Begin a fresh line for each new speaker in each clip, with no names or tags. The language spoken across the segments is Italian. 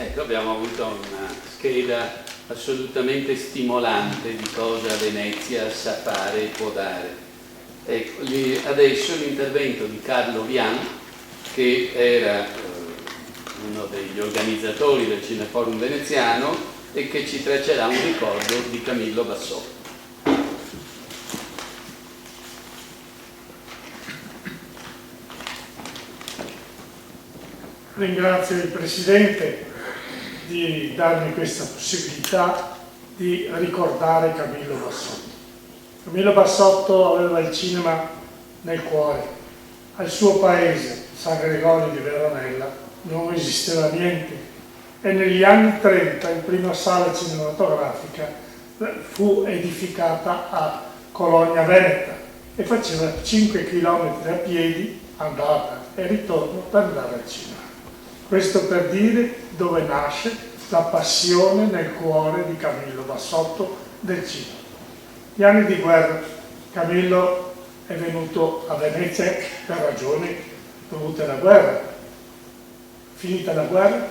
Ecco, abbiamo avuto una scheda assolutamente stimolante di cosa Venezia sa fare e può dare. Ecco, adesso l'intervento di Carlo Vian, che era uno degli organizzatori del Cineforum veneziano e che ci traccerà un ricordo di Camillo Bassotto.
Ringrazio il Presidente di darmi questa possibilità di ricordare Camillo Bassotto. Camillo Bassotto aveva il cinema nel cuore. Al suo paese, San Gregorio di Veronella, non esisteva niente e negli anni 30 la prima sala cinematografica fu edificata a Colonia Veneta e faceva 5 km a piedi, andata e ritorno, per andare al cinema. Questo per dire dove nasce la passione nel cuore di Camillo Bassotto del cinema. Gli anni di guerra, Camillo è venuto a Venezia per ragioni dovute alla guerra. Finita la guerra,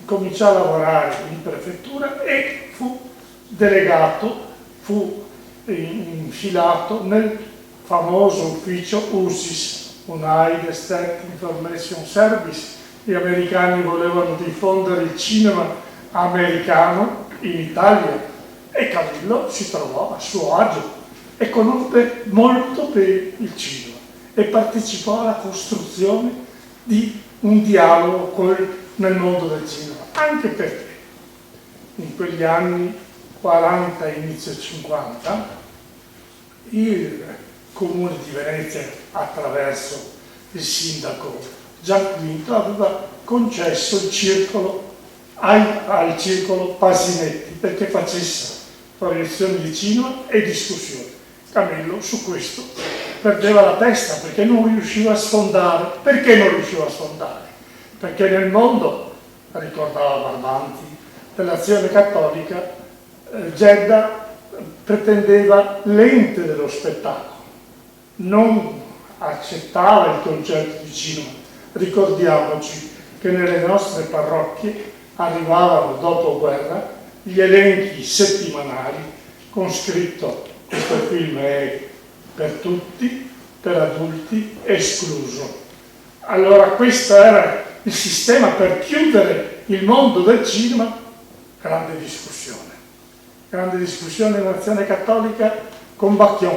cominciò a lavorare in prefettura e fu delegato, fu infilato nel famoso ufficio USIS, United States Information Service. Gli americani volevano diffondere il cinema americano in Italia e Camillo si trovò a suo agio e conobbe molto bene il cinema e partecipò alla costruzione di un dialogo nel mondo del cinema, anche perché in quegli anni 40 e inizio 50 il Comune di Venezia, attraverso il sindaco Gianquinto, aveva concesso il circolo al circolo Pasinetti perché facesse proiezioni di cinema e discussioni. Camillo su questo perdeva la testa perché non riusciva a sfondare. Perché non riusciva a sfondare? Perché nel mondo, ricordava Barbanti, dell'Azione Cattolica, Gedda pretendeva l'ente dello spettacolo, non accettava il concetto di cinema. Ricordiamoci che nelle nostre parrocchie arrivavano dopo guerra gli elenchi settimanali con scritto: questo film è per tutti, per adulti, escluso. Allora questo era il sistema per chiudere il mondo del cinema. Grande discussione in Azione Cattolica con Bacchion,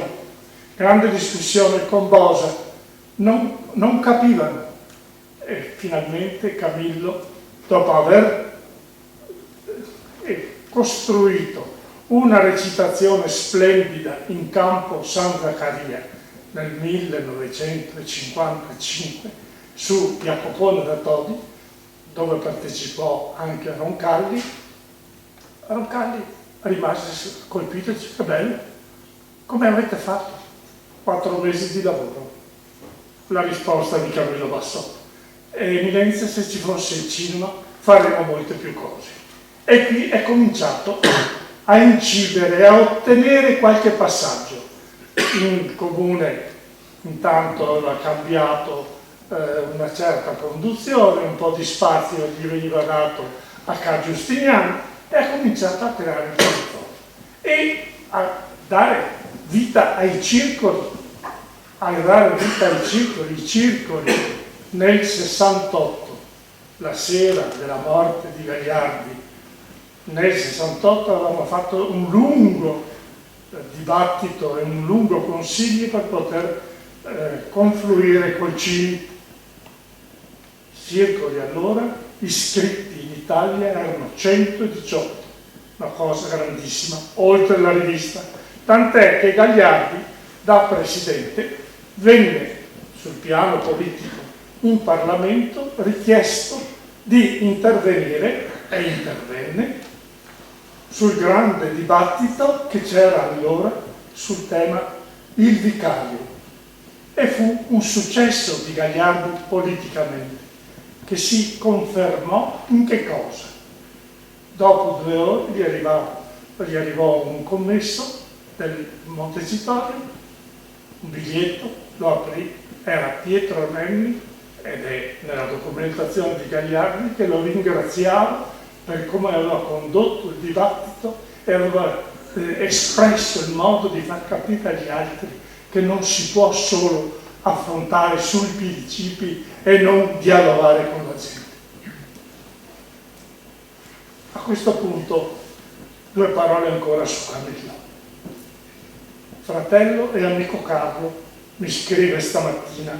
grande discussione con Bosa, non capivano. E finalmente Camillo, dopo aver costruito una recitazione splendida in campo San Zaccaria nel 1955 su Jacopone da Todi, dove partecipò anche Roncalli rimase colpito e dice: che bello, come avete fatto? 4 mesi di lavoro. La risposta di Camillo Bassotto: Eminenza, se ci fosse il cinema faremo molte più cose. E qui è cominciato a incidere, a ottenere qualche passaggio. Il comune intanto aveva cambiato una certa conduzione, un po' di spazio gli veniva dato a Ca' Giustiniano e ha cominciato a creare il territorio e a dare vita ai circoli, i circoli nel 68, la sera della morte di Gagliardi. Nel 68 avevamo fatto un lungo dibattito e un lungo consiglio per poter confluire col CINI. Circoli allora iscritti in Italia erano 118, una cosa grandissima, oltre la rivista. Tant'è che Gagliardi, da presidente, venne sul piano politico in Parlamento richiesto di intervenire e intervenne sul grande dibattito che c'era allora sul tema il vicario, e fu un successo di Gagliardi politicamente, che si confermò in che cosa? Dopo 2 ore gli arrivò un commesso del Montecitorio, un biglietto, lo aprì, era Pietro Nenni, ed è nella documentazione di Gagliardi, che lo ringraziava per come aveva condotto il dibattito e aveva espresso il modo di far capire agli altri che non si può solo affrontare sui principi e non dialogare con la gente. A questo punto 2 parole ancora su Camillo. Fratello e amico Carlo, mi scrive stamattina,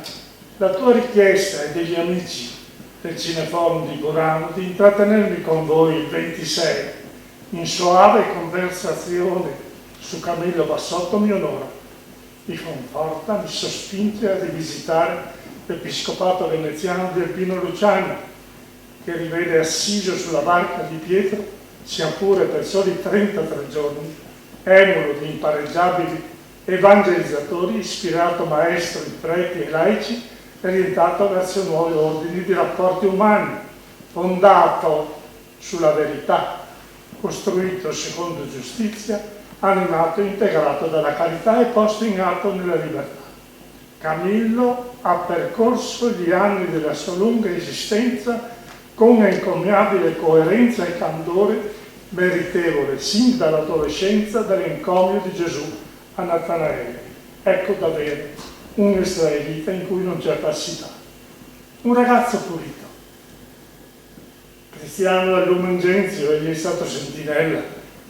la tua richiesta e degli amici del Cineforum di Burano di intrattenermi con voi il 26 in soave conversazione su Camillo Bassotto mi onora, mi conforta, mi sospinge a rivisitare l'Episcopato veneziano di Albino Luciani, che rivede assiso sulla barca di Pietro, sia pure per soli 33 giorni, emulo di impareggiabili evangelizzatori, ispirato maestro di preti e laici, orientato verso nuovi ordini di rapporti umani, fondato sulla verità, costruito secondo giustizia, animato e integrato dalla carità e posto in atto nella libertà. Camillo ha percorso gli anni della sua lunga esistenza con encomiabile coerenza e candore, meritevole sin dall'adolescenza dell'encomio di Gesù a Natanaele. Ecco davvero un israelita in cui non c'è falsità. Un ragazzo pulito. Cristiano del Lumen Gentium, egli è stato sentinella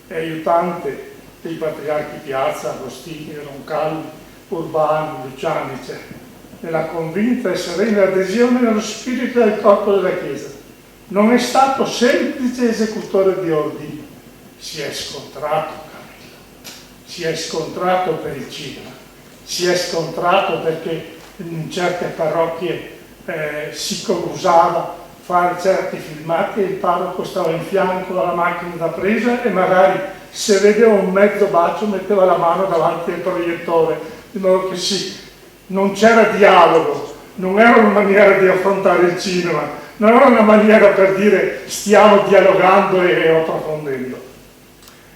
e aiutante dei patriarchi Piazza, Agostini, Roncalli, Urbano, Luciani, eccetera, nella convinta e serena adesione nello spirito del corpo della Chiesa. Non è stato semplice esecutore di ordini, si è scontrato Camillo, si è scontrato per il cinema, si è scontrato perché in certe parrocchie si usava fare certi filmati e il parroco stava in fianco alla macchina da presa e magari se vedeva un mezzo bacio metteva la mano davanti al proiettore, di modo che non c'era dialogo, non era una maniera di affrontare il cinema, non era una maniera per dire stiamo dialogando e approfondendo.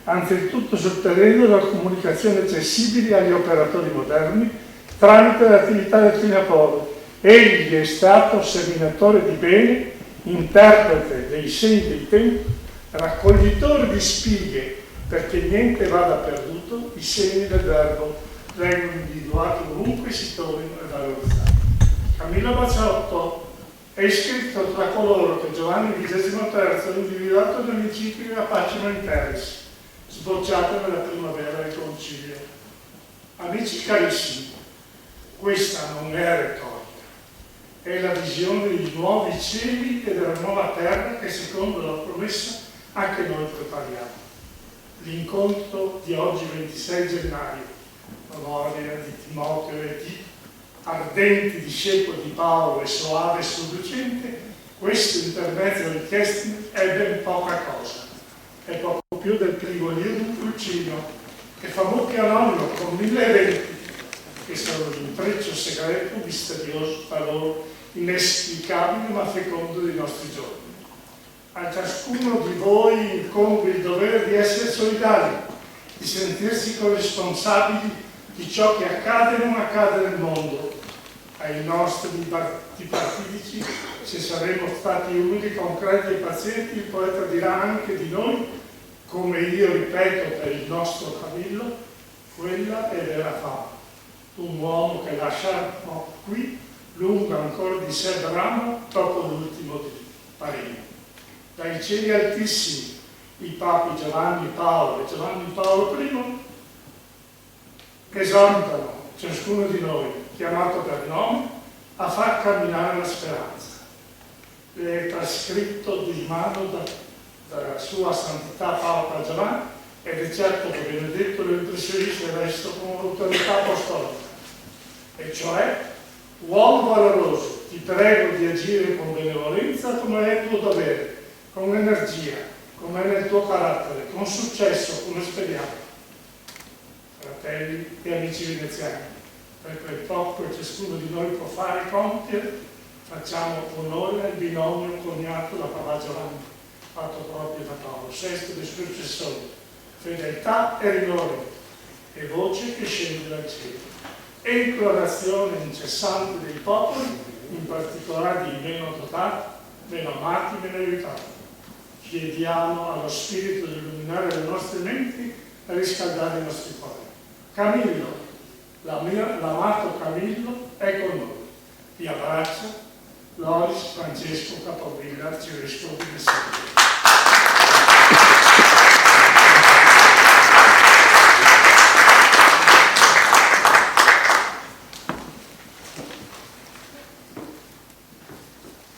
Anzitutto sul terreno della comunicazione accessibile agli operatori moderni tramite l'attività del Cineforum. Egli è stato seminatore di bene, interprete dei segni dei tempi, raccoglitore di spighe perché niente vada perduto, i segni del verbo vengono individuati ovunque si trovino e valorizzati. Camillo Bassotto è iscritto tra coloro che Giovanni XXIII ha individuato nell'enciclica Pacem in Terris, sbocciata nella primavera del Concilio. Amici carissimi, questa non è retorica, è la visione dei nuovi cieli e della nuova terra che secondo la promessa anche noi prepariamo. L'incontro di oggi 26 gennaio, memoria di Timoteo e di ardenti discepoli di Paolo e soave e seducente, questo intermezzo richiesto è ben poca cosa, è poco più del prigolio di un pulcino che fa mucchia nonno con 1000 eventi che sono l'intreccio segreto, misterioso, talora inesplicabile ma fecondo dei nostri giorni. A ciascuno di voi incombe il dovere di essere solidali, di sentirsi corresponsabili di ciò che accade e non accade nel mondo. Ai nostri dipartitici, se saremo stati umili, concreti e pazienti, il poeta dirà anche di noi, come io ripeto per il nostro Camillo, quella è vera fama. Un uomo che lascia qui, lungo ancora di sé bramo, dopo l'ultimo di Parigi. Dai cieli altissimi, i papi Giovanni Paolo e Giovanni Paolo I esortano ciascuno di noi, chiamato per nome, a far camminare la speranza. Le è trascritto di mano dalla sua santità Papa Giovanni ed è certo che Benedetto lo impressionisce il resto con un'autorità apostolica. E cioè, uomo valoroso, ti prego di agire con benevolenza come è tuo dovere, con energia, come è nel tuo carattere, con successo, come speriamo. Fratelli e amici veneziani, per quel poco che ciascuno di noi può fare e compiere, facciamo onore al binomio coniato da Papa Giovanni, fatto proprio da Paolo VI dei suoi successori, fedeltà e rigore, e voce che scende dal cielo, e implorazione incessante dei popoli, in particolare dei meno dotati, meno amati, meno aiutati. chiediamo allo Spirito di illuminare le nostre menti e riscaldare i nostri cuori. Camillo, l'amato Camillo, è con noi. Vi abbraccio, Loris Francesco Capovilla, arcivescovo di Messina.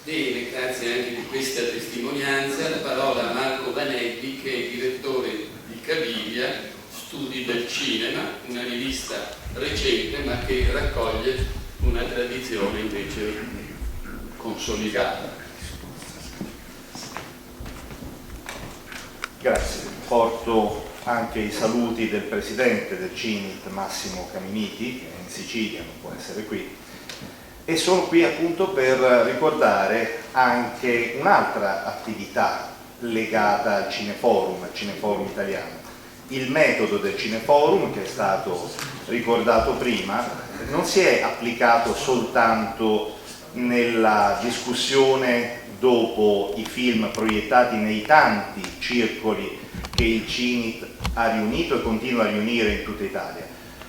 Bene, grazie anche di questa testimonianza. La parola a Marco Vanelli, che è direttore di Caviglia, Studi del Cinema, una rivista recente ma che raccoglie una tradizione invece consolidata.
Grazie. Porto anche i saluti del presidente del CINIT, Massimo Caminiti, che è in Sicilia, non può essere qui, e sono qui appunto per ricordare anche un'altra attività legata al Cineforum italiano. Il metodo del Cineforum, che è stato ricordato prima, non si è applicato soltanto nella discussione dopo i film proiettati nei tanti circoli che il CINIT ha riunito e continua a riunire in tutta Italia,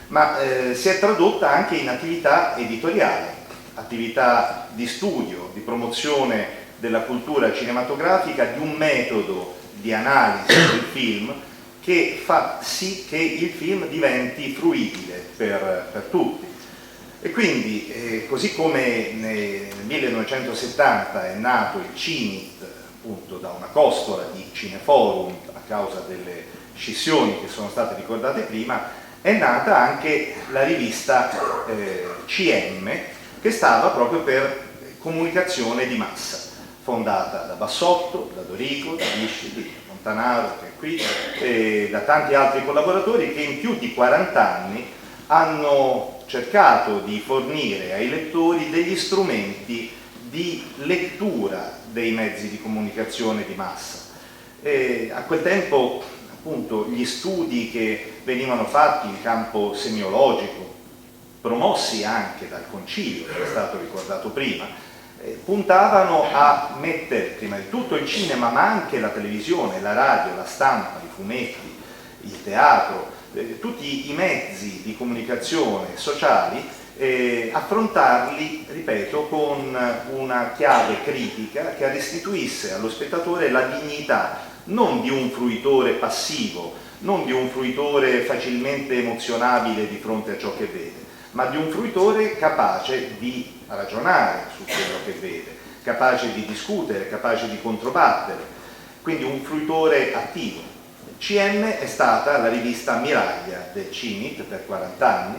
ma si è tradotta anche in attività editoriali, attività di studio, di promozione della cultura cinematografica, di un metodo di analisi del film che fa sì che il film diventi fruibile per tutti. E quindi, così come nel 1970 è nato il CINIT, appunto da una costola di Cineforum a causa delle scissioni che sono state ricordate prima, è nata anche la rivista CM, che stava proprio per comunicazione di massa, fondata da Bassotto, da Dorigo, da Lisci, di Montanaro, che è qui, e da tanti altri collaboratori che in più di 40 anni hanno cercato di fornire ai lettori degli strumenti di lettura dei mezzi di comunicazione di massa. A quel tempo, appunto, gli studi che venivano fatti in campo semiologico, promossi anche dal Concilio, che è stato ricordato prima, puntavano a mettere prima di tutto il cinema, ma anche la televisione, la radio, la stampa, i fumetti, il teatro, tutti i mezzi di comunicazione sociali, affrontarli, ripeto, con una chiave critica che restituisse allo spettatore la dignità non di un fruitore passivo, non di un fruitore facilmente emozionabile di fronte a ciò che vede, ma di un fruitore capace di ragionare su quello che vede, capace di discutere, capace di controbattere, quindi un fruitore attivo. CM è stata la rivista ammiraglia del CINIT per 40 anni,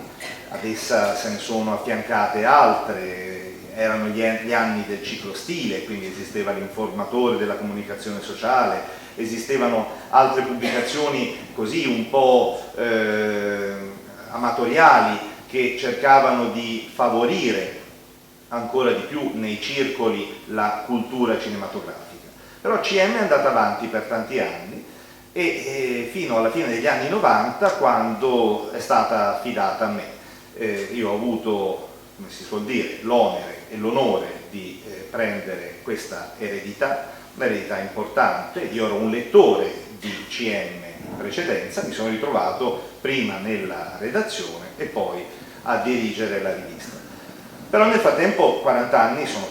ad essa se ne sono affiancate altre, erano gli anni del ciclo stile, quindi esisteva l'informatore della comunicazione sociale, esistevano altre pubblicazioni così un po' amatoriali, che cercavano di favorire ancora di più nei circoli la cultura cinematografica. Però CM è andata avanti per tanti anni e fino alla fine degli anni 90, quando è stata affidata a me. Io ho avuto, come si suol dire, l'onere e l'onore di prendere questa eredità, un'eredità importante. Io ero un lettore di CM in precedenza, mi sono ritrovato prima nella redazione e poi a dirigere la rivista. Però nel frattempo 40 anni sono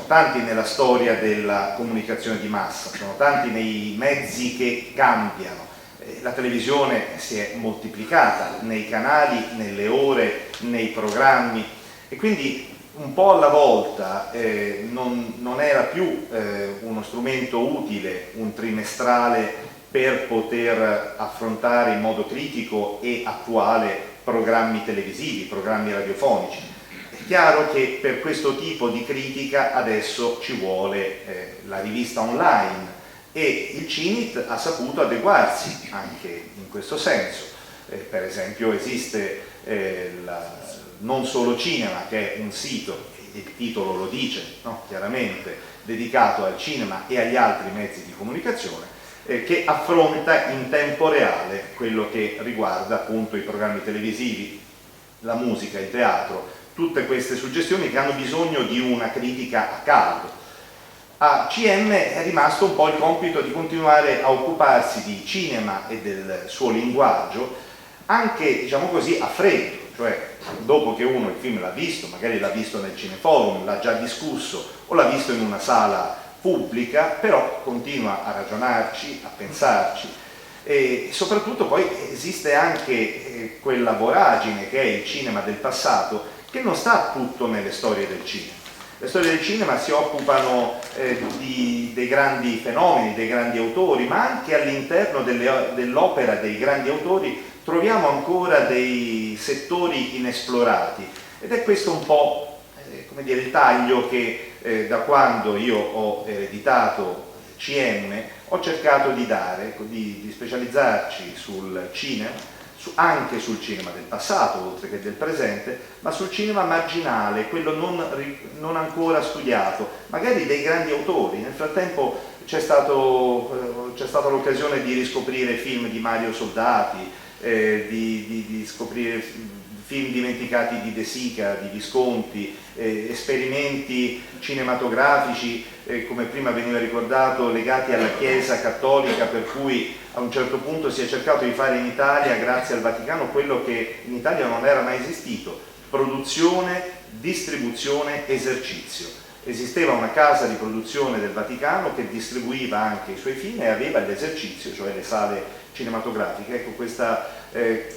tanti nella storia della comunicazione di massa, sono tanti nei mezzi che cambiano. La televisione si è moltiplicata nei canali, nelle ore, nei programmi, e quindi un po' alla volta non era più uno strumento utile, un trimestrale per poter affrontare in modo critico e attuale programmi televisivi, programmi radiofonici. È chiaro che per questo tipo di critica adesso ci vuole la rivista online, e il CINIT ha saputo adeguarsi anche in questo senso. Per esempio esiste Non Solo Cinema, che è un sito, il titolo lo dice, no? Chiaramente, dedicato al cinema e agli altri mezzi di comunicazione, che affronta in tempo reale quello che riguarda appunto i programmi televisivi, la musica, il teatro, tutte queste suggestioni che hanno bisogno di una critica a caldo. A CM è rimasto un po' il compito di continuare a occuparsi di cinema e del suo linguaggio, anche, diciamo così, a freddo, cioè dopo che uno il film l'ha visto, magari l'ha visto nel cineforum, l'ha già discusso o l'ha visto in una sala pubblica, però continua a ragionarci, a pensarci, e soprattutto poi esiste anche quella voragine che è il cinema del passato, che non sta tutto nelle storie del cinema. Le storie del cinema si occupano dei grandi fenomeni, dei grandi autori, ma anche all'interno dell'opera dei grandi autori troviamo ancora dei settori inesplorati, ed è questo un po' come dire, il taglio che da quando io ho ereditato CM ho cercato di dare, di specializzarci sul cinema, anche sul cinema del passato oltre che del presente, ma sul cinema marginale, quello non ancora studiato, magari dei grandi autori. Nel frattempo c'è stata l'occasione di riscoprire film di Mario Soldati, di scoprire film dimenticati di De Sica, di Visconti, esperimenti cinematografici, come prima veniva ricordato, legati alla Chiesa cattolica, per cui a un certo punto si è cercato di fare in Italia, grazie al Vaticano, quello che in Italia non era mai esistito: produzione, distribuzione, esercizio. Esisteva una casa di produzione del Vaticano che distribuiva anche i suoi film e aveva l'esercizio, cioè le sale cinematografiche. Ecco questa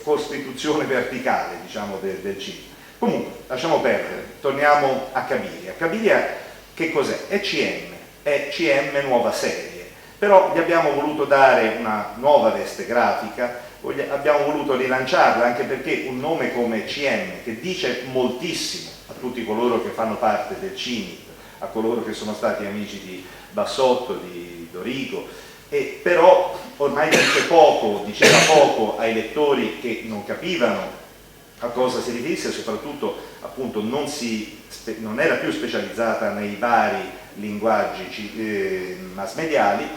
costituzione verticale, diciamo, del cinema. Comunque, lasciamo perdere, torniamo a Cabiria. Cabiria che cos'è? È CM nuova serie, però gli abbiamo voluto dare una nuova veste grafica, abbiamo voluto rilanciarla, anche perché un nome come CM, che dice moltissimo a tutti coloro che fanno parte del CINIT, a coloro che sono stati amici di Bassotto, di Dorigo, però ormai diceva poco ai lettori che non capivano a cosa si riferisse, soprattutto appunto non era più specializzata nei vari linguaggi mass mediali,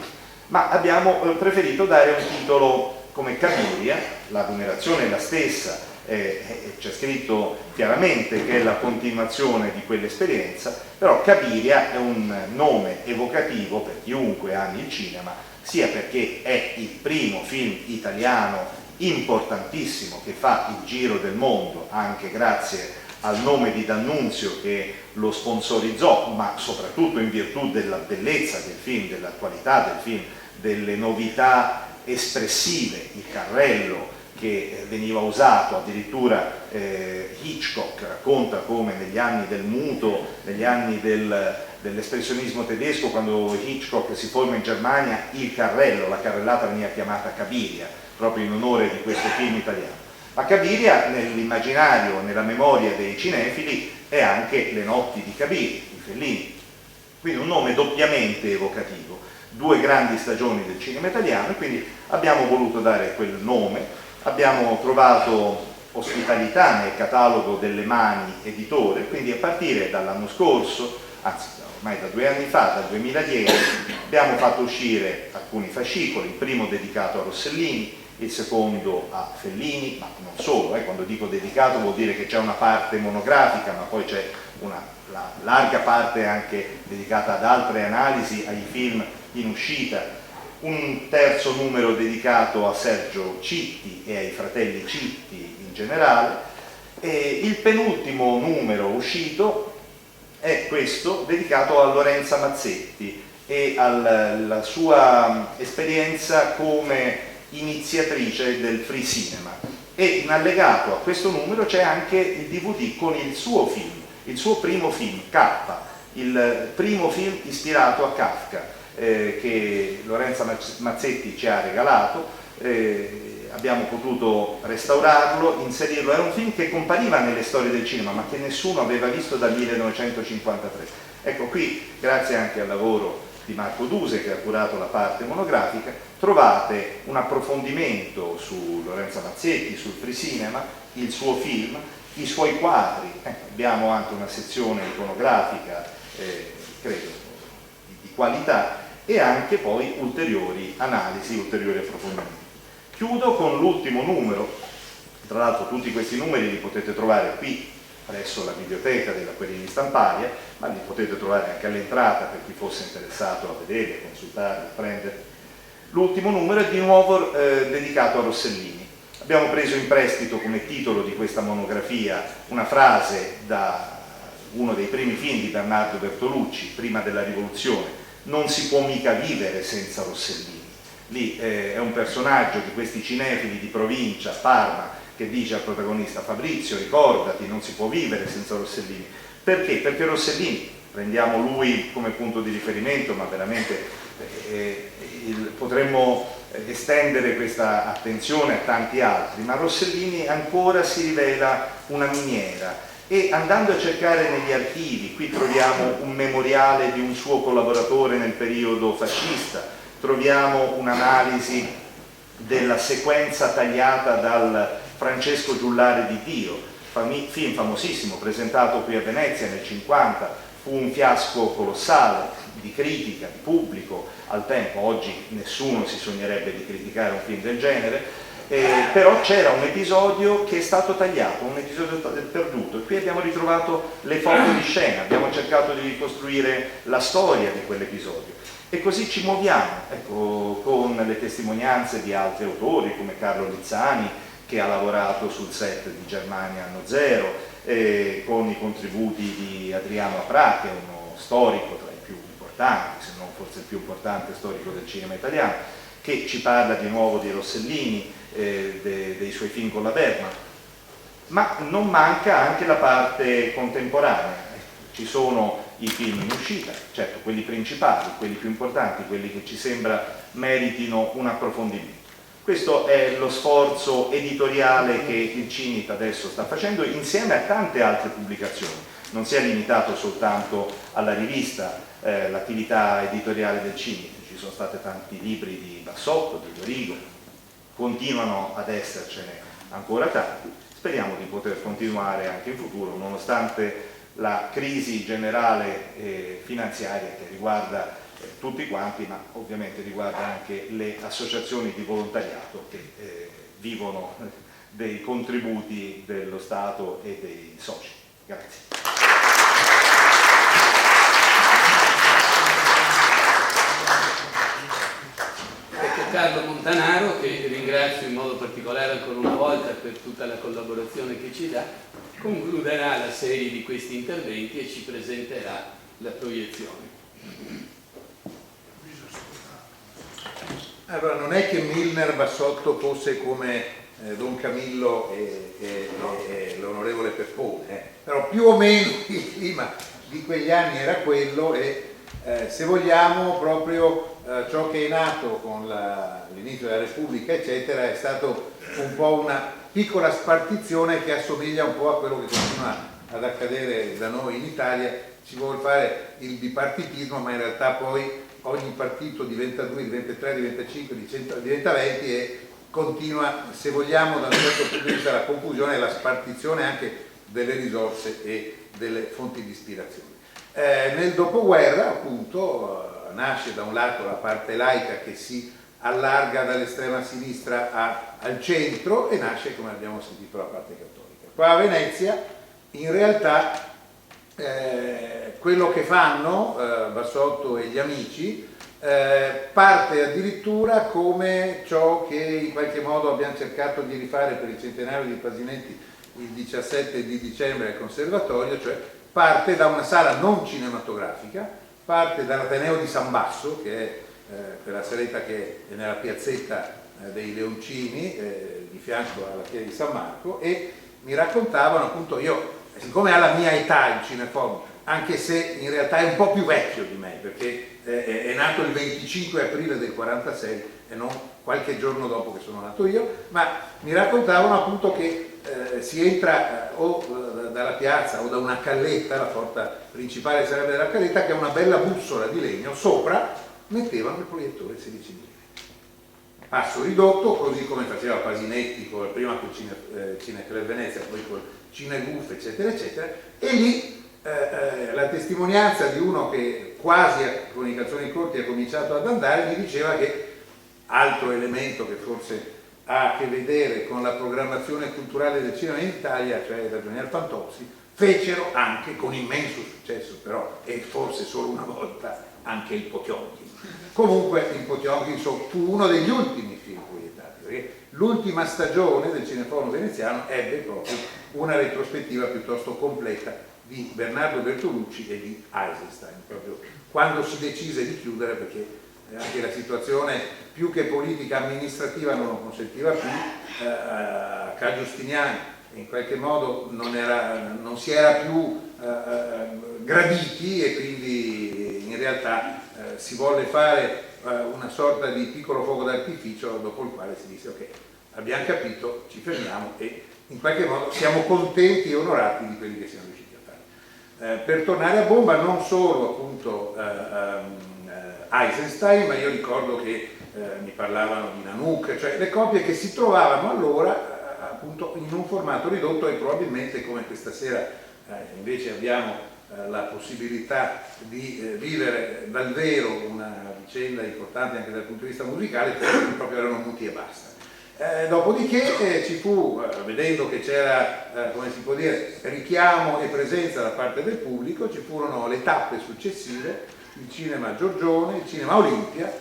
ma abbiamo preferito dare un titolo come Cabiria. La numerazione è la stessa, c'è scritto chiaramente che è la continuazione di quell'esperienza, però Cabiria è un nome evocativo per chiunque ami il cinema, sia perché è il primo film italiano importantissimo che fa il giro del mondo, anche grazie al nome di D'Annunzio che lo sponsorizzò, ma soprattutto in virtù della bellezza del film, della qualità del film, delle novità espressive, il carrello che veniva usato, addirittura Hitchcock racconta come negli anni del muto, negli anni dell'espressionismo tedesco, quando Hitchcock si forma in Germania, il carrello, la carrellata veniva chiamata Cabiria, proprio in onore di questo film italiano. Ma Cabiria nell'immaginario, nella memoria dei cinefili, è anche Le notti di Cabiria, di Fellini. Quindi un nome doppiamente evocativo, due grandi stagioni del cinema italiano, e quindi abbiamo voluto dare quel nome. Abbiamo trovato ospitalità nel catalogo delle Mani Editore, quindi a partire dall'anno scorso, anzi ormai da 2 anni fa, dal 2010, abbiamo fatto uscire alcuni fascicoli, il primo dedicato a Rossellini, il secondo a Fellini, ma non solo, quando dico dedicato vuol dire che c'è una parte monografica, ma poi c'è una larga parte anche dedicata ad altre analisi, ai film in uscita, un terzo numero dedicato a Sergio Citti e ai fratelli Citti in generale, e il penultimo numero uscito è questo dedicato a Lorenza Mazzetti e alla sua esperienza come iniziatrice del free cinema, e in allegato a questo numero c'è anche il DVD con il suo film, il suo primo film, K, il primo film ispirato a Kafka, che Lorenza Mazzetti ci ha regalato. Abbiamo potuto restaurarlo, inserirlo. Era un film che compariva nelle storie del cinema ma che nessuno aveva visto dal 1953. Ecco, qui grazie anche al lavoro di Marco Duse, che ha curato la parte monografica, trovate un approfondimento su Lorenza Mazzetti, sul free cinema, il suo film, i suoi quadri. Abbiamo anche una sezione iconografica, credo, di qualità, e anche poi ulteriori analisi, ulteriori approfondimenti. Chiudo con l'ultimo numero. Tra l'altro tutti questi numeri li potete trovare qui presso la biblioteca della Querini Stamparia, ma li potete trovare anche all'entrata per chi fosse interessato a vedere, a consultare, a prendere. L'ultimo numero è di nuovo dedicato a Rossellini. Abbiamo preso in prestito come titolo di questa monografia una frase da uno dei primi film di Bernardo Bertolucci, prima della rivoluzione: non si può mica vivere senza Rossellini. Lì è un personaggio di questi cinefili di provincia, Parma, che dice al protagonista: Fabrizio, ricordati, non si può vivere senza Rossellini. Perché? Perché Rossellini, prendiamo lui come punto di riferimento, ma veramente potremmo estendere questa attenzione a tanti altri, ma Rossellini ancora si rivela una miniera. E andando a cercare negli archivi, qui troviamo un memoriale di un suo collaboratore nel periodo fascista, troviamo un'analisi della sequenza tagliata dal Francesco Giullare di Dio, film famosissimo presentato qui a Venezia nel 50, fu un fiasco colossale di critica, di pubblico al tempo. Oggi nessuno si sognerebbe di criticare un film del genere. Però c'era un episodio che è stato tagliato, un episodio perduto, e qui abbiamo ritrovato le foto di scena, abbiamo cercato di ricostruire la storia di quell'episodio e così ci muoviamo, ecco, con le testimonianze di altri autori come Carlo Lizzani, che ha lavorato sul set di Germania Anno Zero, con i contributi di Adriano Apra, che è uno storico tra i più importanti, se non forse il più importante storico del cinema italiano, che ci parla di nuovo di Rossellini, dei suoi film con la Bergman, ma non manca anche la parte contemporanea. Ci sono i film in uscita, certo quelli principali, quelli più importanti, quelli che ci sembra meritino un approfondimento. Questo è lo sforzo editoriale che il CINIT adesso sta facendo insieme a tante altre pubblicazioni. Non si è limitato soltanto alla rivista, l'attività editoriale del CINIT, ci sono stati tanti libri di Bassotto, di Dorigo, continuano ad essercene ancora tanti. Speriamo di poter continuare anche in futuro, nonostante la crisi generale finanziaria che riguarda tutti quanti, ma ovviamente riguarda anche le associazioni di volontariato che vivono dei contributi dello Stato e dei soci. Grazie.
Carlo Montanaro, che ringrazio in modo particolare ancora una volta per tutta la collaborazione che ci dà, concluderà la serie di questi interventi e ci presenterà la proiezione.
Allora, non è che Milner Bassotto fosse come Don Camillo e l'onorevole Peppone, però più o meno il clima di quegli anni era quello e se vogliamo proprio ciò che è nato con l'inizio della Repubblica eccetera è stato un po' una piccola spartizione che assomiglia un po' a quello che continua ad accadere da noi in Italia. Si vuole fare il bipartitismo, ma in realtà poi ogni partito diventa 2, diventa 3, diventa 5, diventa 20 e continua, se vogliamo, da un certo punto di vista la confusione e la spartizione anche delle risorse e delle fonti di ispirazione. Nel dopoguerra appunto nasce da un lato la parte laica che si allarga dall'estrema sinistra al centro e nasce, come abbiamo sentito, la parte cattolica. Qua a Venezia in realtà quello che fanno Bassotto e gli amici parte addirittura come ciò che in qualche modo abbiamo cercato di rifare per il centenario di Pasinetti il 17 di dicembre al Conservatorio, cioè parte da una sala non cinematografica, parte dall'Ateneo di San Basso, che è quella saletta che è nella piazzetta dei Leoncini, di fianco alla chiesa di San Marco, e mi raccontavano appunto, io, siccome ha la mia età il Cineforum, anche se in realtà è un po' più vecchio di me, perché è nato il 25 aprile del 46 e non qualche giorno dopo che sono nato io, ma mi raccontavano appunto che si entra o dalla piazza o da una calletta, la porta principale sarebbe della calletta, che ha una bella bussola di legno, sopra mettevano il proiettore 16 mm. Passo ridotto, così come faceva Pasinetti prima col Cineclub Venezia, poi col Cineguf, eccetera, eccetera, e lì la testimonianza di uno che quasi con i calzoni corti ha cominciato ad andare mi diceva che altro elemento che forse ha a che vedere con la programmazione culturale del cinema in Italia, cioè Ragionier Fantozzi, fecero anche con immenso successo però, e forse solo una volta, anche il Potionkin. Comunque il Potionkin fu uno degli ultimi film proiettati, perché l'ultima stagione del Cineforum veneziano ebbe proprio una retrospettiva piuttosto completa di Bernardo Bertolucci e di Eisenstein, proprio quando si decise di chiudere, perché anche la situazione più che politica amministrativa non lo consentiva più. Ca' Giustiniani in qualche modo non si era più graditi, e quindi in realtà si volle fare una sorta di piccolo fuoco d'artificio, dopo il quale si disse: ok, abbiamo capito, ci fermiamo e in qualche modo siamo contenti e onorati di quelli che siamo riusciti a fare. Per tornare a bomba, non solo appunto Eisenstein, ma io ricordo che mi parlavano di Nanook, cioè le copie che si trovavano allora appunto in un formato ridotto, e probabilmente, come questa sera invece abbiamo la possibilità di vivere dal vero una vicenda importante anche dal punto di vista musicale, proprio erano muti e basta. Dopodiché ci fu, vedendo che c'era, come si può dire, richiamo e presenza da parte del pubblico, ci furono le tappe successive, il cinema Giorgione, il cinema Olimpia,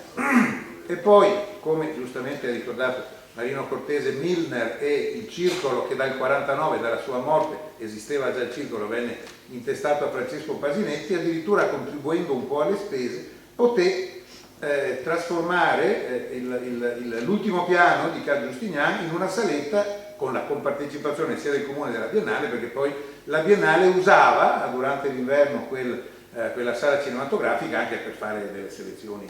e poi, come giustamente ha ricordato Marino Cortese, Milner e il circolo, che dal 49, dalla sua morte, esisteva già il circolo, venne intestato a Francesco Pasinetti, addirittura contribuendo un po' alle spese, poté trasformare l'ultimo piano di Ca' Giustiniani in una saletta con la compartecipazione sia del Comune della Biennale, perché poi la Biennale usava durante l'inverno quella sala cinematografica anche per fare delle selezioni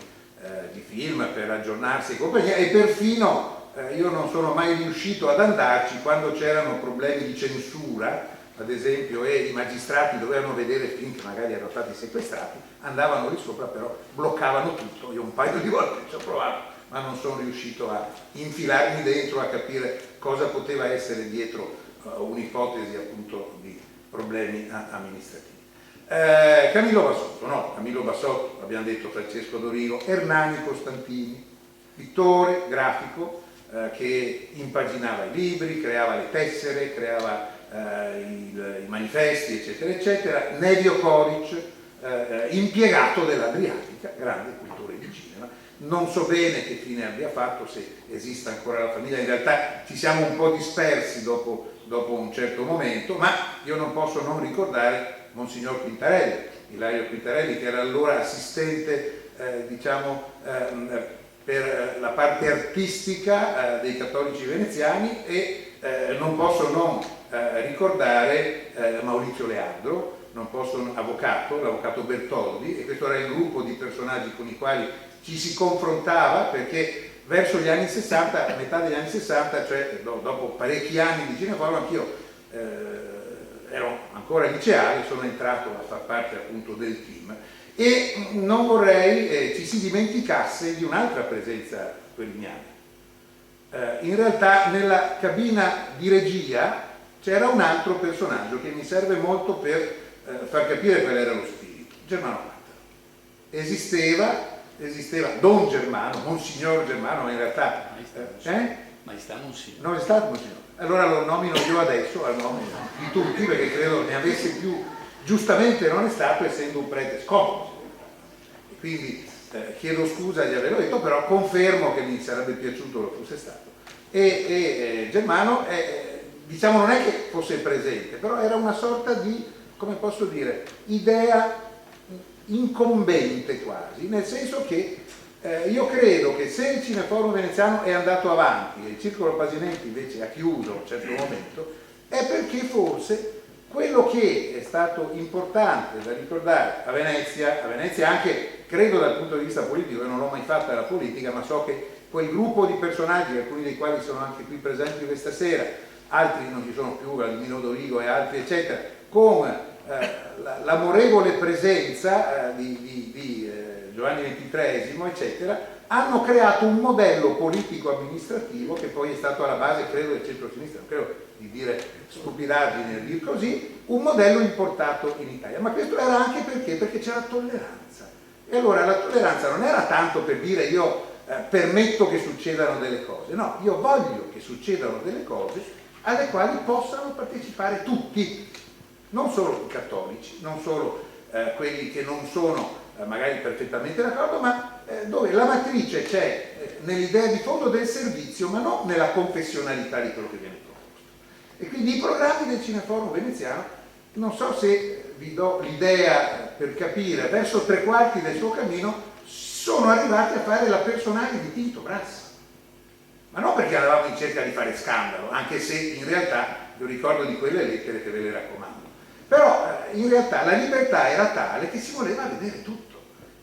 di film, per aggiornarsi e compagnia, e perfino io non sono mai riuscito ad andarci quando c'erano problemi di censura, ad esempio, e i magistrati dovevano vedere film che magari erano stati sequestrati, andavano lì sopra, però bloccavano tutto. Io un paio di volte ci ho provato, ma non sono riuscito a infilarmi dentro, a capire cosa poteva essere dietro un'ipotesi appunto di problemi amministrativi. Camillo Bassotto, no, Camillo Bassotto, abbiamo detto Francesco Dorigo, Ernani Costantini, pittore, grafico, che impaginava i libri, creava le tessere, creava i manifesti, eccetera, eccetera. Nevio Coric, impiegato dell'Adriatica, grande cultore di cinema. Non so bene che fine abbia fatto, se esista ancora la famiglia, in realtà ci siamo un po' dispersi dopo un certo momento, ma io non posso non ricordare Monsignor Quintarelli, Ilario Quintarelli, che era allora assistente, per la parte artistica dei cattolici veneziani, e non posso non ricordare Maurizio Leandro, l'avvocato Bertoldi, e questo era il gruppo di personaggi con i quali ci si confrontava, perché verso gli anni 60, a metà degli anni 60, cioè dopo parecchi anni di Cineforum, anch'io ero ancora liceale, sono entrato a far parte appunto del team, e non vorrei ci si dimenticasse di un'altra presenza queriniana. In realtà nella cabina di regia c'era un altro personaggio che mi serve molto per far capire qual era lo spirito: Germano Quattaro. Esisteva Don Germano, Monsignor Germano, ma in realtà
Maestà Monsignor.
non è stato Monsignor. Allora lo nomino io adesso al nome di tutti, perché credo ne avesse più, giustamente non è stato, essendo un prete scomodo. E quindi chiedo scusa di averlo detto, però confermo che mi sarebbe piaciuto lo fosse stato. E Germano, diciamo, non è che fosse presente, però era una sorta di, come posso dire, idea incombente quasi, nel senso che io credo che se il Cineforum veneziano è andato avanti e il Circolo Pasinetti invece ha chiuso a un certo momento, è perché forse quello che è stato importante da ricordare a Venezia anche, credo dal punto di vista politico, io non l'ho mai fatta la politica, ma so che quel gruppo di personaggi, alcuni dei quali sono anche qui presenti questa sera, altri non ci sono più, Vladimiro Dorigo e altri eccetera, con l'amorevole presenza di Giovanni XXIII, eccetera, hanno creato un modello politico-amministrativo che poi è stato alla base, credo, del centro-sinistra, non credo di dire stupidaggini nel dir così, un modello importato in Italia. Ma questo era anche perché c'era tolleranza. E allora la tolleranza non era tanto per dire io permetto che succedano delle cose, no, io voglio che succedano delle cose alle quali possano partecipare tutti. non solo i cattolici, non solo quelli che non sono magari perfettamente d'accordo, ma dove la matrice c'è nell'idea di fondo del servizio, ma non nella confessionalità di quello che viene proposto. E quindi i programmi del Cineforum veneziano, non so se vi do l'idea per capire, verso 3/4 del suo cammino sono arrivati a fare la personale di Tinto Brassa. Ma non perché eravamo in cerca di fare scandalo, anche se in realtà io ricordo di quelle lettere che ve le raccomando. Però in realtà la libertà era tale che si voleva vedere tutto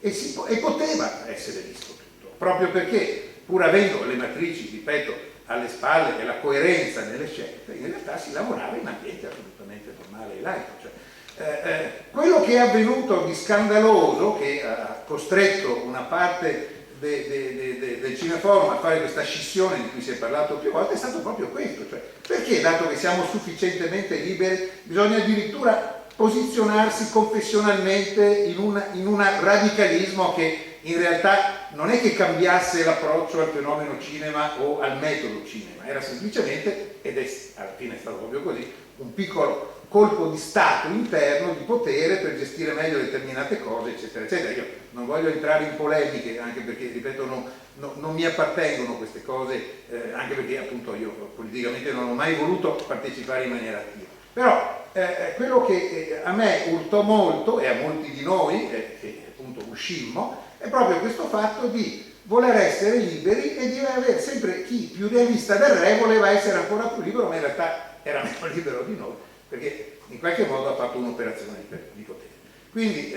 e poteva essere visto tutto, proprio perché pur avendo le matrici, ripeto, alle spalle e la coerenza nelle scelte, in realtà si lavorava in ambiente assolutamente normale e laico. Cioè, quello che è avvenuto di scandaloso, che ha costretto una parte del Cineforum a fare questa scissione di cui si è parlato più volte, è stato proprio questo, cioè perché dato che siamo sufficientemente liberi bisogna addirittura posizionarsi confessionalmente in un radicalismo che in realtà non è che cambiasse l'approccio al fenomeno cinema o al metodo cinema, era semplicemente, ed è alla fine è stato proprio così, un piccolo colpo di Stato interno, di potere per gestire meglio determinate cose, eccetera, eccetera. Io non voglio entrare in polemiche, anche perché, ripeto, non mi appartengono queste cose, anche perché appunto io politicamente non ho mai voluto partecipare in maniera attiva. Però quello che a me urtò molto, e a molti di noi, che appunto uscimmo, è proprio questo fatto di voler essere liberi e di avere sempre chi più realista del re voleva essere ancora più libero, ma in realtà era meno libero di noi, perché in qualche modo ha fatto un'operazione di potere. Quindi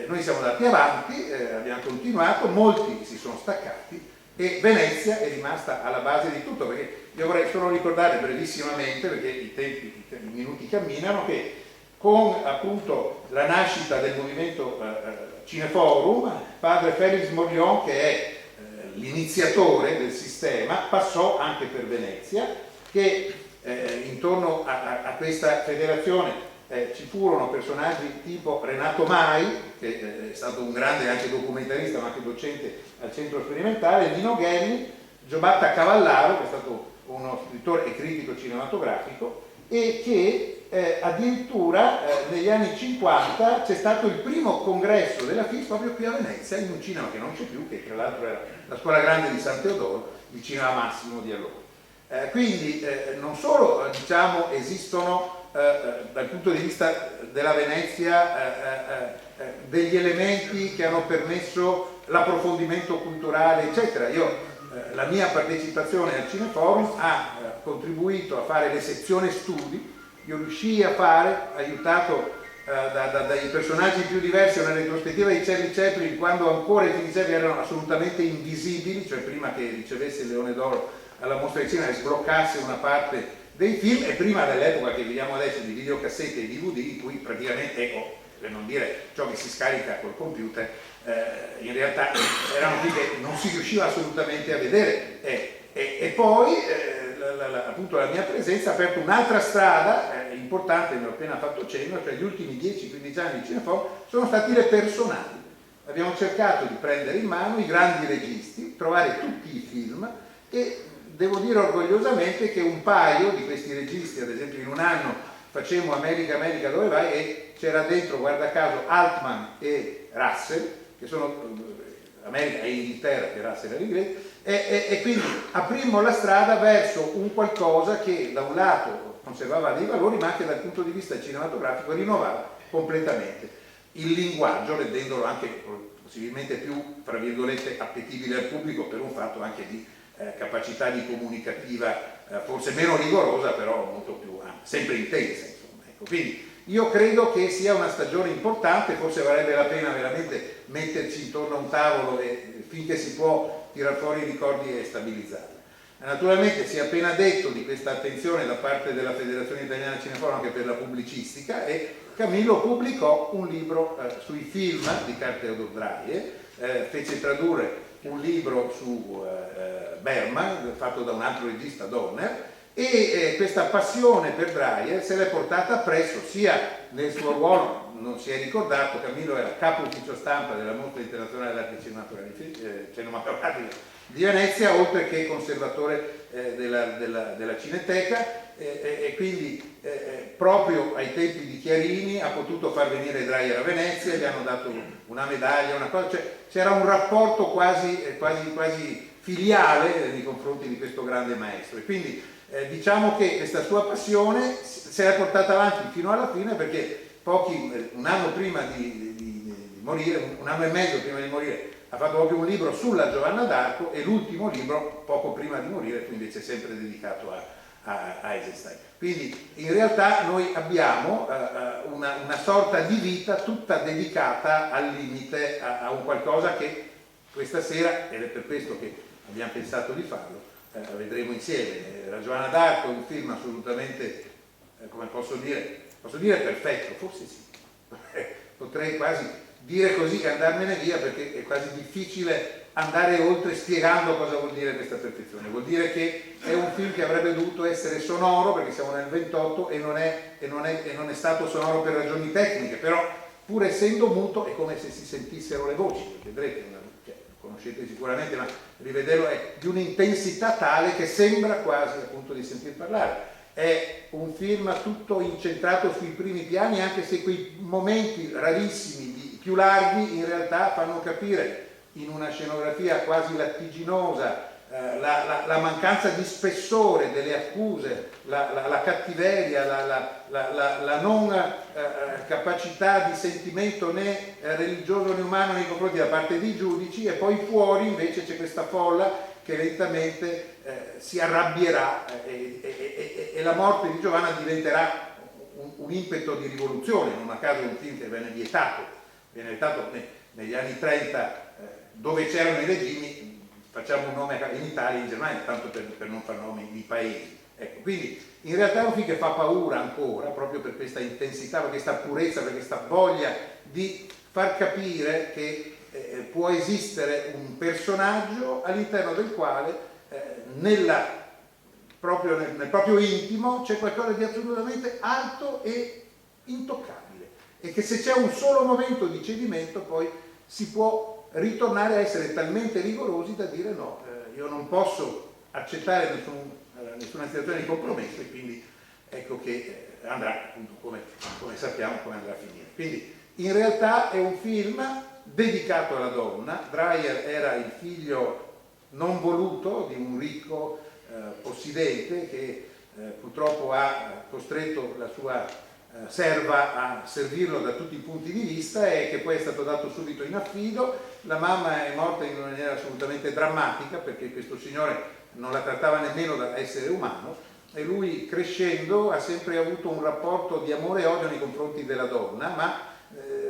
noi siamo andati avanti, abbiamo continuato, molti si sono staccati e Venezia è rimasta alla base di tutto, perché io vorrei solo ricordare brevissimamente, perché i minuti camminano, che con appunto la nascita del movimento Cineforum, padre Felix Morillon, che è l'iniziatore del sistema, passò anche per Venezia, che intorno a questa federazione ci furono personaggi tipo Renato Mai, che è stato un grande anche documentarista ma anche docente al centro sperimentale, Nino Ghelli, Giobatta Cavallaro, che è stato uno scrittore e critico cinematografico, e che addirittura negli anni 50 c'è stato il primo congresso della FIS proprio qui a Venezia, in un cinema che non c'è più, che tra l'altro era la Scuola Grande di San Teodoro, il cinema Massimo di allora. Quindi non solo diciamo, esistono dal punto di vista della Venezia degli elementi che hanno permesso l'approfondimento culturale, eccetera. La mia partecipazione al Cineforum ha contribuito a fare le sezioni studi, io riuscii a fare, aiutato dai personaggi più diversi, una retrospettiva di Charlie Chaplin quando ancora i film di Chaplin erano assolutamente invisibili, cioè prima che ricevesse il Leone d'Oro alla mostra di cinema e sbloccasse una parte dei film, e prima dell'epoca che vediamo adesso di videocassette e DVD, in cui praticamente, per non dire ciò che si scarica col computer, in realtà erano film che non si riusciva assolutamente a vedere, e poi appunto la mia presenza ha aperto un'altra strada importante, ne ho appena fatto cenno, cioè gli ultimi 10-15 anni di Cineforum sono stati le personali. Abbiamo cercato di prendere in mano i grandi registi, trovare tutti i film, e devo dire orgogliosamente che un paio di questi registi, ad esempio in un anno facemmo America dove vai, e c'era dentro, guarda caso, Altman e Russell, che sono America e Inghilterra, che Russell era inglese, e quindi aprimmo la strada verso un qualcosa che da un lato conservava dei valori, ma anche dal punto di vista cinematografico rinnovava completamente il linguaggio, rendendolo anche possibilmente più, fra virgolette, appetibile al pubblico, per un fatto anche di capacità di comunicativa forse meno rigorosa, però molto più sempre intensa, insomma. Ecco, quindi io credo che sia una stagione importante, forse varrebbe la pena veramente metterci intorno a un tavolo e finché si può tirar fuori i ricordi e stabilizzarli. Naturalmente si è appena detto di questa attenzione da parte della Federazione Italiana Cineforum anche per la pubblicistica, e Camillo pubblicò un libro sui film di Carl Theodor Dreyer, fece tradurre un libro su Berman fatto da un altro regista, Donner, e questa passione per Dreyer se l'è portata appresso sia nel suo ruolo non si è ricordato, Camillo era capo ufficio stampa della Mostra Internazionale d'Arte Cinematografica di Venezia, oltre che conservatore della Cineteca, e quindi proprio ai tempi di Chiarini ha potuto far venire Dreyer a Venezia, gli hanno dato una medaglia, una cosa, cioè c'era un rapporto quasi filiale nei confronti di questo grande maestro, e quindi diciamo che questa sua passione se l'è portata avanti fino alla fine, perché un anno prima di morire, un anno e mezzo prima di morire, ha fatto proprio un libro sulla Giovanna d'Arco, e l'ultimo libro poco prima di morire fu invece sempre dedicato a Eisenstein. Quindi in realtà noi abbiamo una sorta di vita tutta dedicata al limite a un qualcosa che questa sera, ed è per questo che abbiamo pensato di farlo, vedremo insieme. La Giovanna d'Arco è un film assolutamente, come posso dire perfetto, forse sì, potrei quasi dire così e andarmene via, perché è quasi difficile andare oltre spiegando cosa vuol dire questa perfezione. Vuol dire che è un film che avrebbe dovuto essere sonoro, perché siamo nel 28 e non è stato sonoro per ragioni tecniche, però pur essendo muto è come se si sentissero le voci, vedrete, lo conoscete sicuramente, ma rivederlo è di un'intensità tale che sembra quasi appunto di sentir parlare. È un film tutto incentrato sui primi piani, anche se quei momenti rarissimi più larghi in realtà fanno capire, in una scenografia quasi lattiginosa, la mancanza di spessore delle accuse, la cattiveria, la non capacità di sentimento né religioso né umano nei confronti da parte dei giudici, e poi fuori invece c'è questa folla che lentamente si arrabbierà, e la morte di Giovanna diventerà un impeto di rivoluzione. Non a caso è un film che viene vietato negli anni 30, dove c'erano i regimi. Facciamo un nome in Italia e in Germania, tanto per non fare nomi di paesi. Ecco, quindi in realtà è un film che fa paura ancora, proprio per questa intensità, per questa purezza, per questa voglia di far capire che può esistere un personaggio all'interno del quale nel proprio intimo c'è qualcosa di assolutamente alto e intoccabile, e che se c'è un solo momento di cedimento poi si può ritornare a essere talmente rigorosi da dire no, io non posso accettare nessuna situazione di compromesso, e quindi ecco che andrà appunto come sappiamo come andrà a finire. Quindi in realtà è un film dedicato alla donna. Dreyer era il figlio non voluto di un ricco possidente che purtroppo ha costretto la sua serva a servirlo da tutti i punti di vista, e che poi è stato dato subito in affido. La mamma è morta in una maniera assolutamente drammatica, perché questo signore non la trattava nemmeno da essere umano, e lui crescendo ha sempre avuto un rapporto di amore e odio nei confronti della donna, ma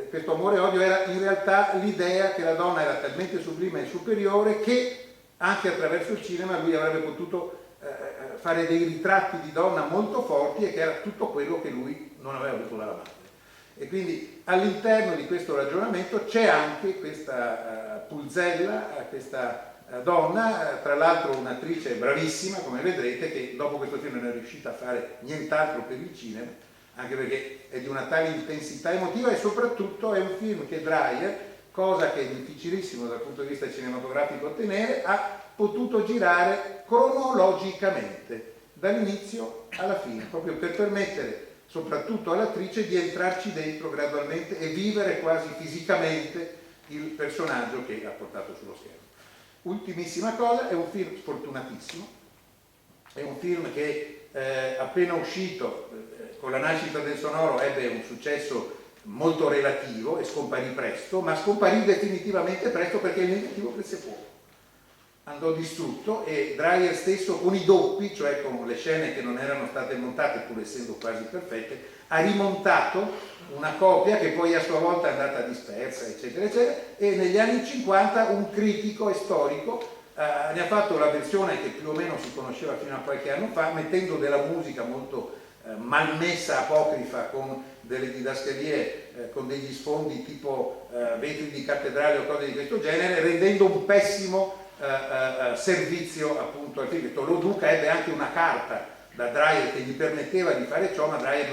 questo amore e odio era in realtà l'idea che la donna era talmente sublime e superiore che anche attraverso il cinema lui avrebbe potuto fare dei ritratti di donna molto forti, e che era tutto quello che lui non aveva avuto dalla madre. E quindi all'interno di questo ragionamento c'è anche questa Pulzella, questa donna, tra l'altro un'attrice bravissima, come vedrete, che dopo questo film non è riuscita a fare nient'altro per il cinema, anche perché è di una tale intensità emotiva, e soprattutto è un film che Dreyer, cosa che è difficilissimo dal punto di vista cinematografico ottenere, ha potuto girare cronologicamente dall'inizio alla fine, proprio per permettere soprattutto all'attrice di entrarci dentro gradualmente e vivere quasi fisicamente il personaggio che ha portato sullo schermo. Ultimissima cosa, è un film sfortunatissimo, è un film che appena uscito con la nascita del sonoro ebbe un successo molto relativo e scomparì presto, ma scomparì definitivamente presto perché il negativo prese fuoco, andò distrutto, e Dreyer stesso con i doppi, cioè con le scene che non erano state montate pur essendo quasi perfette, ha rimontato una copia che poi a sua volta è andata dispersa, eccetera eccetera, e negli anni 50 un critico e storico ne ha fatto la versione che più o meno si conosceva fino a qualche anno fa, mettendo della musica molto malmessa, apocrifa, con delle didascalie, con degli sfondi tipo vetri di cattedrale o cose di questo genere, rendendo un pessimo servizio appunto al film. Lo Duca ebbe anche una carta da Dreyer che gli permetteva di fare ciò, ma Dreyer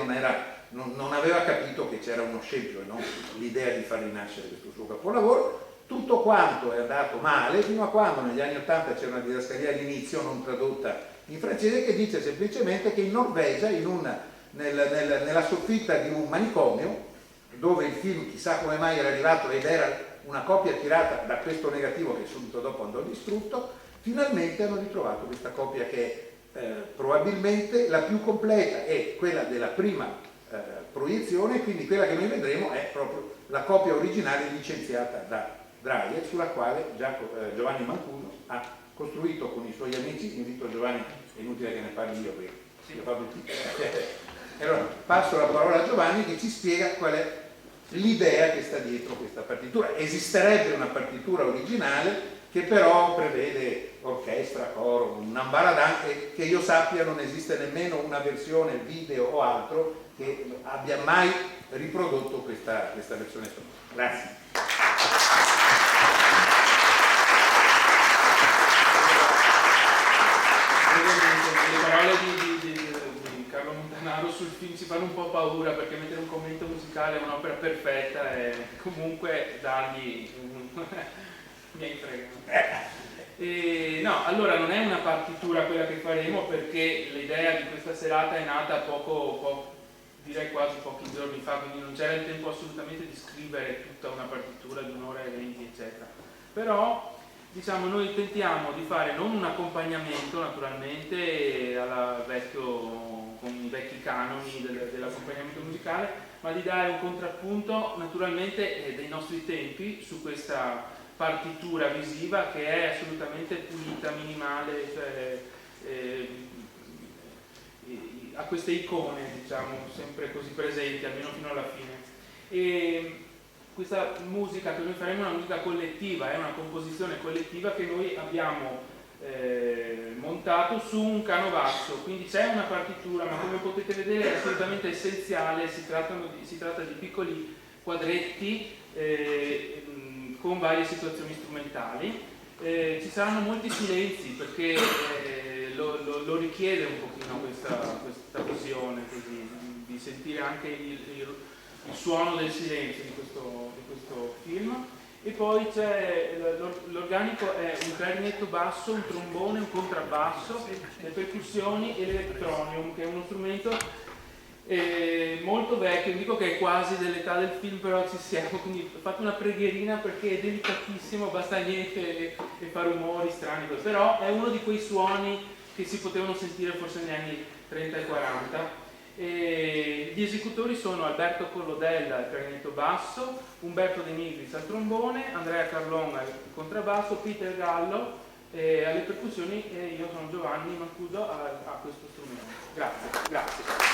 non aveva capito che c'era uno scempio e non l'idea di far rinascere questo suo capolavoro. Tutto quanto è andato male fino a quando negli anni '80 c'era una didascalia all'inizio non tradotta in francese che dice semplicemente che in Norvegia, nella soffitta di un manicomio, dove il film chissà come mai era arrivato ed era una copia tirata da questo negativo che subito dopo andò distrutto, finalmente hanno ritrovato questa copia che è probabilmente la più completa, è quella della prima proiezione, quindi quella che noi vedremo è proprio la copia originale licenziata da Dreyer, sulla quale Giovanni Mancuso ha costruito con i suoi amici. Invito Giovanni, è inutile che ne parli io perché l'ho fatto tutto. Allora passo la parola a Giovanni che ci spiega qual è l'idea che sta dietro questa partitura. Esisterebbe una partitura originale che però prevede orchestra, coro, un ambaradan, e che io sappia non esiste nemmeno una versione video o altro che abbia mai riprodotto questa versione. Grazie.
Le parole di Carlo Montanaro sul film ci fanno un po' paura, perché mettere un commento musicale è un'opera perfetta e comunque dargli mi fregano. No, allora non è una partitura quella che faremo, perché l'idea di questa serata è nata direi quasi pochi giorni fa, quindi non c'era il tempo assolutamente di scrivere tutta una partitura di un'ora e 20 eccetera. Però diciamo noi tentiamo di fare non un accompagnamento naturalmente con i vecchi canoni dell'accompagnamento musicale, ma di dare un contrappunto naturalmente dei nostri tempi su questa partitura visiva che è assolutamente pulita, minimale, cioè, ha queste icone, diciamo, sempre così presenti, almeno fino alla fine. E questa musica che noi faremo è una musica collettiva, è una composizione collettiva che noi abbiamo montato su un canovaccio, quindi c'è una partitura, ma come potete vedere è assolutamente essenziale, si tratta di piccoli quadretti con varie situazioni strumentali. Ci saranno molti silenzi perché lo richiede un pochino questa visione, così, di sentire anche il suono del silenzio di questo film. E poi c'è l'organico, è un clarinetto basso, un trombone, un contrabbasso, le percussioni e l'elettronium, che è uno strumento molto vecchio, dico che è quasi dell'età del film, però ci siamo, quindi ho fatto una preghierina perché è delicatissimo, basta niente e fa rumori strani, però è uno di quei suoni che si potevano sentire forse negli anni 30 e 40. Gli esecutori sono Alberto Collodella al clarinetto basso, Umberto De Nigris al trombone, Andrea Carlon al contrabbasso, Peter Gallo alle percussioni e io sono Giovanni Mancuso a questo strumento. Grazie.